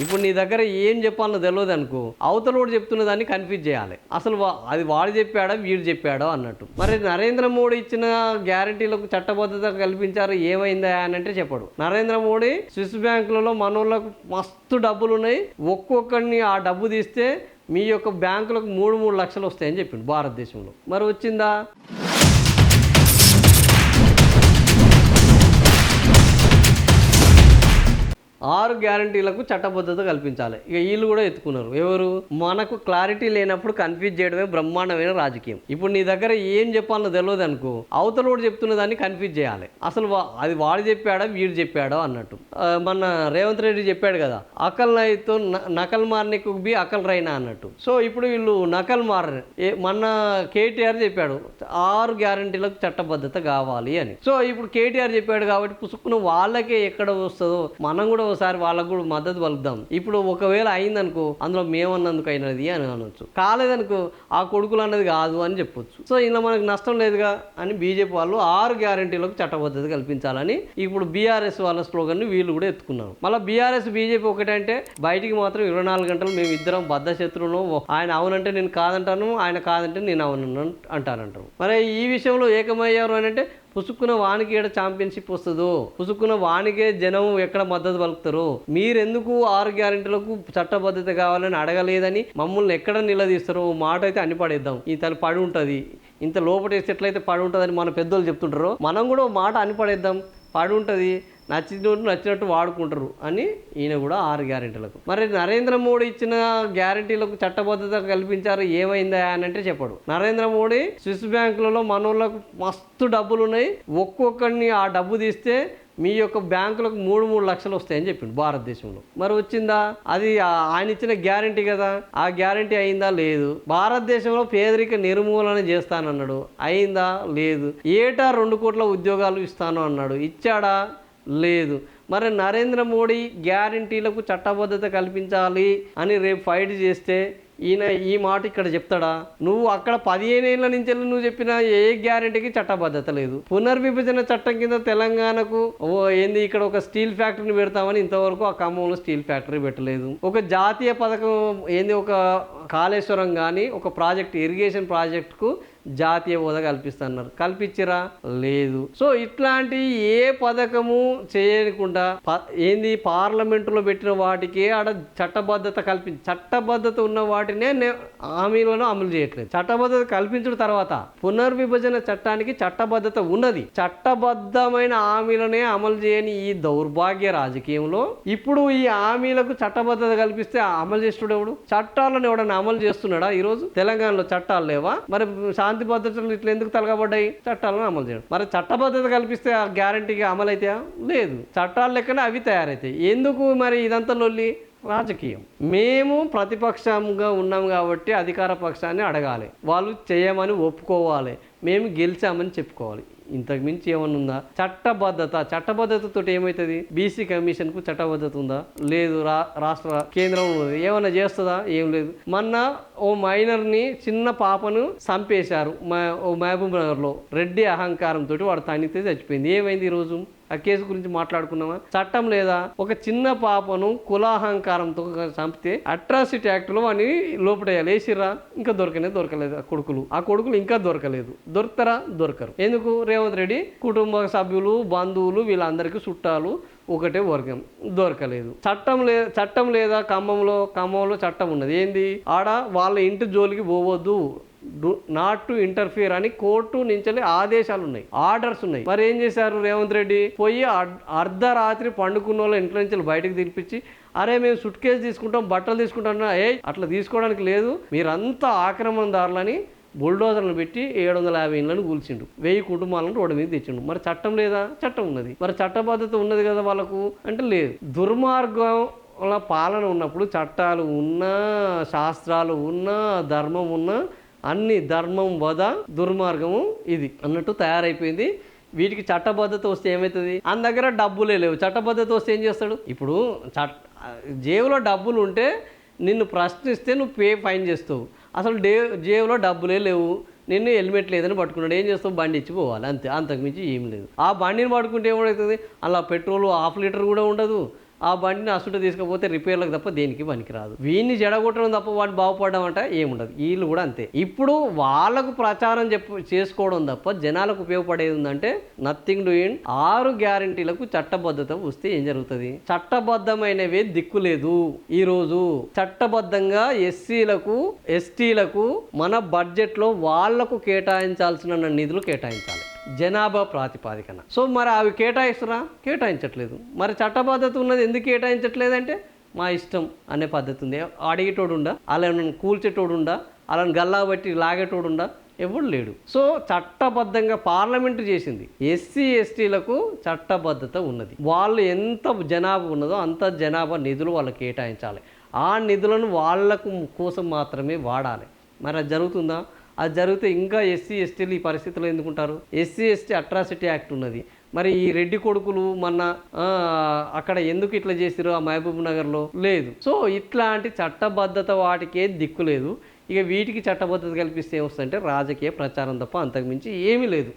ఇప్పుడు నీ దగ్గర ఏం చెప్పాలో తెలియదు అనుకో, అవతలోడు చెప్తున్న దాన్ని కన్ఫ్యూజ్ చేయాలి. అసలు అది వాడు చెప్పాడా వీడు చెప్పాడో అన్నట్టు. మరి నరేంద్ర మోడీ ఇచ్చిన గ్యారంటీలకు చట్టబద్ధత కల్పించారు, ఏమైందా అని అంటే చెప్పడు. నరేంద్ర మోడీ స్విస్ బ్యాంకులలో మనోళ్ళకు మస్తు డబ్బులు ఉన్నాయి, ఒక్కొక్కడిని ఆ డబ్బు తీస్తే మీ యొక్క బ్యాంకులకు 3 లక్షలు వస్తాయని చెప్పిండు భారతదేశంలో. మరి వచ్చిందా? 6 గ్యారంటీలకు చట్టబద్ధత కల్పించాలి. ఇక వీళ్ళు కూడా ఎత్తుకున్నారు. ఎవరు? మనకు క్లారిటీ లేనప్పుడు కన్ఫ్యూజ్ చేయడమే బ్రహ్మాండమైన రాజకీయం. ఇప్పుడు నీ దగ్గర ఏం చెప్పాలో తెలియదు అనుకో, అవతలోడు చెప్తున్న దాన్ని కన్ఫ్యూజ్ చేయాలి. అసలు అది వాడు చెప్పాడా వీడు చెప్పాడో అన్నట్టు. మన రేవంత్ రెడ్డి చెప్పాడు కదా, అకల్ నైతో నకల్ మార్నికు బి అకల్ రైనా అన్నట్టు. సో ఇప్పుడు వీళ్ళు నకల్ మార్ మన కేటీఆర్ చెప్పాడు 6 గ్యారంటీలకు చట్టబద్ధత కావాలి అని. సో ఇప్పుడు కేటీఆర్ చెప్పాడు కాబట్టి పుసుక్కున వాళ్ళకే ఎక్కడ వస్తుందో మనం కూడా ఒకసారి వాళ్ళకు కూడా మద్దతు పలుకుదాం. ఇప్పుడు ఒకవేళ అయిందనుకో, అందులో మేమన్నందుకు అయినది అని అనొచ్చు, కాలేదనుకో ఆ కొడుకులు అన్నది కాదు అని చెప్పొచ్చు. సో ఇలా మనకు నష్టం లేదుగా అని బీజేపీ వాళ్ళు 6 గ్యారంటీలకు చట్టబద్ధత కల్పించాలని ఇప్పుడు బీఆర్ఎస్ వాళ్ళ స్లోగన్ వీళ్ళు కూడా ఎత్తుకున్నారు. మళ్ళీ బీఆర్ఎస్ బీజేపీ ఒకటంటే బయటికి మాత్రం 24 గంటలు మేము ఇద్దరం బద్ధ శత్రువులు, ఆయన అవునంటే నేను కాదంటాను, ఆయన కాదంటే నేను అవును అంటారంటారు. మరి ఈ విషయంలో ఏకమయ్యారు అని అంటే పుసుక్కున వానికి ఏడ ఛాంపియన్షిప్ వస్తుందో, పుసుక్కున వానికే జనం ఎక్కడ మద్దతు పలుకుతారో, మీరెందుకు 6 గ్యారెంటీలకు చట్టబద్ధత కావాలని అడగలేదని మమ్మల్ని ఎక్కడ నిలదీస్తారో మాట అయితే అన్ని పడేద్దాం. ఈ తల పడి ఉంటుంది, ఇంత లోపటేస్తే ఎట్లయితే పడి ఉంటుందని మన పెద్దోళ్ళు చెప్తుంటారో మనం కూడా మాట అని పడేద్దాం. పడి ఉంటుంది, నచ్చినట్టు వాడుకుంటారు అని ఈయన కూడా 6 గ్యారెంటీలకు. మరి నరేంద్ర మోడీ ఇచ్చిన గ్యారెంటీలకు చట్టబద్ధత కల్పించారు, ఏమైందా అని అంటే చెప్పడు. నరేంద్ర మోడీ స్విస్ బ్యాంకులలో మనోళ్ళకు మస్తు డబ్బులు ఉన్నాయి, ఒక్కొక్కడిని ఆ డబ్బు తీస్తే మీ యొక్క బ్యాంకులకు 3 లక్షలు వస్తాయని చెప్పిండు భారతదేశంలో. మరి వచ్చిందా? అది ఆయన ఇచ్చిన గ్యారంటీ కదా, ఆ గ్యారంటీ అయిందా? లేదు. భారతదేశంలో పేదరిక నిర్మూలన చేస్తానన్నాడు, అయిందా? లేదు. ఏటా 2 కోట్ల ఉద్యోగాలు ఇస్తాను అన్నాడు, ఇచ్చాడా? లేదు. మరి నరేంద్ర మోడీ గ్యారంటీలకు చట్టబద్ధత కల్పించాలి అని రేపు ఫైట్ చేస్తే ఈయన ఈ మాట ఇక్కడ చెప్తాడా? నువ్వు అక్కడ 15 ఏళ్ల నుంచి నువ్వు చెప్పిన ఏ గ్యారెంటీకి చట్టబద్ధత లేదు. పునర్విభజన చట్టం కింద తెలంగాణకు ఏంది ఇక్కడ ఒక స్టీల్ ఫ్యాక్టరీని పెడతామని ఇంతవరకు ఆ ఖమ్మంలో స్టీల్ ఫ్యాక్టరీ పెట్టలేదు. ఒక జాతీయ పథకం ఏంది, ఒక కాళేశ్వరం కానీ ఒక ప్రాజెక్ట్, ఇరిగేషన్ ప్రాజెక్టుకు జాతీయ హోదా కల్పిస్తున్నారు, కల్పించరా? లేదు. సో ఇట్లాంటి ఏ పథకము చేయకుండా ఏంది పార్లమెంటులో పెట్టిన వాటికి ఆడ చట్టబద్ధత చట్టబద్ధత ఉన్న వాటినే హామీలను అమలు చేయట్లేదు. చట్టబద్ధత కల్పించిన తర్వాత పునర్విభజన చట్టానికి చట్టబద్ధత ఉన్నది, చట్టబద్ధమైన హామీలనే అమలు చేయని ఈ దౌర్భాగ్య రాజకీయంలో ఇప్పుడు ఈ హామీలకు చట్టబద్ధత కల్పిస్తే అమలు చేస్తుడు ఎవడు? చట్టాలను ఎవడన్నా అమలు చేస్తున్నాడా? ఈరోజు తెలంగాణలో చట్టాలు లేవా? మరి శాంతి భద్రతలు ఇట్లా ఎందుకు తలగబడ్డాయి? చట్టాలను అమలు చేయడం. మరి చట్టబద్ధత కల్పిస్తే ఆ గ్యారంటీగా అమలు అవుతాయా? లేదు. చట్టాలు లెక్కనే అవి తయారవుతాయి. ఎందుకు మరి ఇదంతా లొల్లి? రాజకీయం. మేము ప్రతిపక్షంగా ఉన్నాం కాబట్టి అధికార పక్షాన్ని అడగాలి, వాళ్ళు చేయమని ఒప్పుకోవాలి, మేము గెలిచామని చెప్పుకోవాలి. ఇంతకు మించి ఏమన్నా ఉందా? చట్టబద్ధతతో ఏమవుతుంది? బీసీ కమిషన్కు చట్టబద్ధత ఉందా? లేదు. రాష్ట్ర కేంద్రం ఉన్నది, ఏమన్నా చేస్తుందా? ఏం లేదు. మొన్న ఓ మైనర్ని, చిన్న పాపను చంపేశారు మహబూబ్ నగర్లో. రెడ్డి అహంకారంతో వాడు తనితే చచ్చిపోయింది. ఏమైంది? ఈరోజు ఆ కేసు గురించి మాట్లాడుకున్నామా? చట్టం లేదా? ఒక చిన్న పాపను కులాహంకారంతో చంపితే అట్రాసిటీ యాక్ట్లో అని లోపడేయాలి, వేసిర్రా? ఇంకా దొరకలేదు ఆ కొడుకులు ఇంకా దొరకలేదు. దొరుకుతారా? దొరకరు. ఎందుకు? రేవంత్ రెడ్డి కుటుంబ సభ్యులు, బంధువులు వీళ్ళందరికీ చుట్టాలు ఒకటే వర్గం, దొరకలేదు. చట్టం లేదా? ఖమ్మంలో చట్టం ఉన్నది. ఏంది? ఆడ వాళ్ళ ఇంటి జోలికి పోవద్దు, నాట్ టు ఇంటర్ఫియర్ అని కోర్టు నుంచి ఆదేశాలు ఉన్నాయి, ఆర్డర్స్ ఉన్నాయి. మరి ఏం చేశారు? రేవంత్ రెడ్డి పోయి అర్ధరాత్రి పండుకున్న వాళ్ళ ఇంట్లో నుంచి బయటకు తీర్పిచ్చి, అరే మేము సుట్ కేసు తీసుకుంటాం, బట్టలు తీసుకుంటాం, అట్లా తీసుకోవడానికి లేదు, మీరంతా ఆక్రమణదారులని బుల్డోజర్లను పెట్టి 750 ఇళ్లను కూల్చిండు, 1000 కుటుంబాలను రోడ్డు మీద తెచ్చిండు. మరి చట్టం లేదా? చట్టం ఉన్నది. మరి చట్టబద్ధత ఉన్నది కదా వాళ్ళకు అంటే లేదు. దుర్మార్గం పాలన ఉన్నప్పుడు చట్టాలు ఉన్నా, శాస్త్రాలు ఉన్నా, ధర్మం ఉన్నా, అన్ని ధర్మం వద దుర్మార్గము ఇది అన్నట్టు తయారైపోయింది. వీటికి చట్టబద్ధత వస్తే ఏమవుతుంది? అన్న దగ్గర డబ్బులే లేవు, చట్టబద్ధత వస్తే ఏం చేస్తాడు? ఇప్పుడు జేబులో డబ్బులు ఉంటే నిన్ను ప్రశ్నిస్తే నువ్వు ఫైన్ చేస్తావు. అసలు జేబులో డబ్బులే లేవు, నిన్ను హెల్మెట్ లేదని పట్టుకున్నాడు, ఏం చేస్తావు? బండి ఇచ్చి పోవాలి, అంతే. అంతకుమించి ఏం లేదు. ఆ బండిని పట్టుకుంటే ఏమవుతుంది? అలా పెట్రోల్ 1/2 లీటర్ కూడా ఉండదు, ఆ బండిని అసుట తీసుకపోతే రిపేర్లకు తప్ప దేనికి పనికిరాదు. వీడిని జడగొట్టడం తప్ప వాడు బాగుపడడం అంటే ఏముండదు. వీళ్ళు కూడా అంతే. ఇప్పుడు వాళ్ళకు ప్రచారం చేసుకోవడం తప్ప జనాలకు ఉపయోగపడేది ఉందంటే నథింగ్ డూయింగ్. 6 గ్యారంటీలకు చట్టబద్ధత వస్తే ఏం జరుగుతుంది? చట్టబద్ధమైనవే దిక్కు లేదు. ఈరోజు చట్టబద్ధంగా ఎస్సీలకు ఎస్టీలకు మన బడ్జెట్లో వాళ్లకు కేటాయించాల్సిన నిధులు కేటాయించాలి జనాభా ప్రాతిపాదికన. సో మరి అవి కేటాయిస్తున్నా? కేటాయించట్లేదు. మరి చట్టబద్ధత ఉన్నది ఎందుకు కేటాయించట్లేదంటే మా ఇష్టం అనే పద్ధతి ఉంది. అడిగేటోడుండా, అలాని కూల్చేటోడుండా, అలాని గల్లా బట్టి లాగేటోడుండా? ఎవడు లేడు. సో చట్టబద్ధంగా పార్లమెంటు చేసింది. ఎస్సీ ఎస్టీలకు చట్టబద్ధత ఉన్నది. వాళ్ళు ఎంత జనాభా ఉన్నదో అంత జనాభా నిధులు వాళ్ళకి కేటాయించాలి. ఆ నిధులను వాళ్ళకు కోసం మాత్రమే వాడాలి. మరి అది జరుగుతుందా? అది జరిగితే ఇంకా ఎస్సీ ఎస్టీలు ఈ పరిస్థితుల్లో ఎందుకుంటారు? ఎస్సీ ఎస్టీ అట్రాసిటీ యాక్ట్ ఉన్నది. మరి ఈ రెడ్డి కొడుకులు మొన్న అక్కడ ఎందుకు ఇట్లా చేసిరు ఆ మహబూబ్ నగర్లో? లేదు. సో ఇట్లాంటి చట్టబద్ధత వాటికే దిక్కు లేదు. ఇక వీటికి చట్టబద్ధత కల్పిస్తే ఏమొస్తుందంటే రాజకీయ ప్రచారం తప్ప అంతకుమించి ఏమీ లేదు.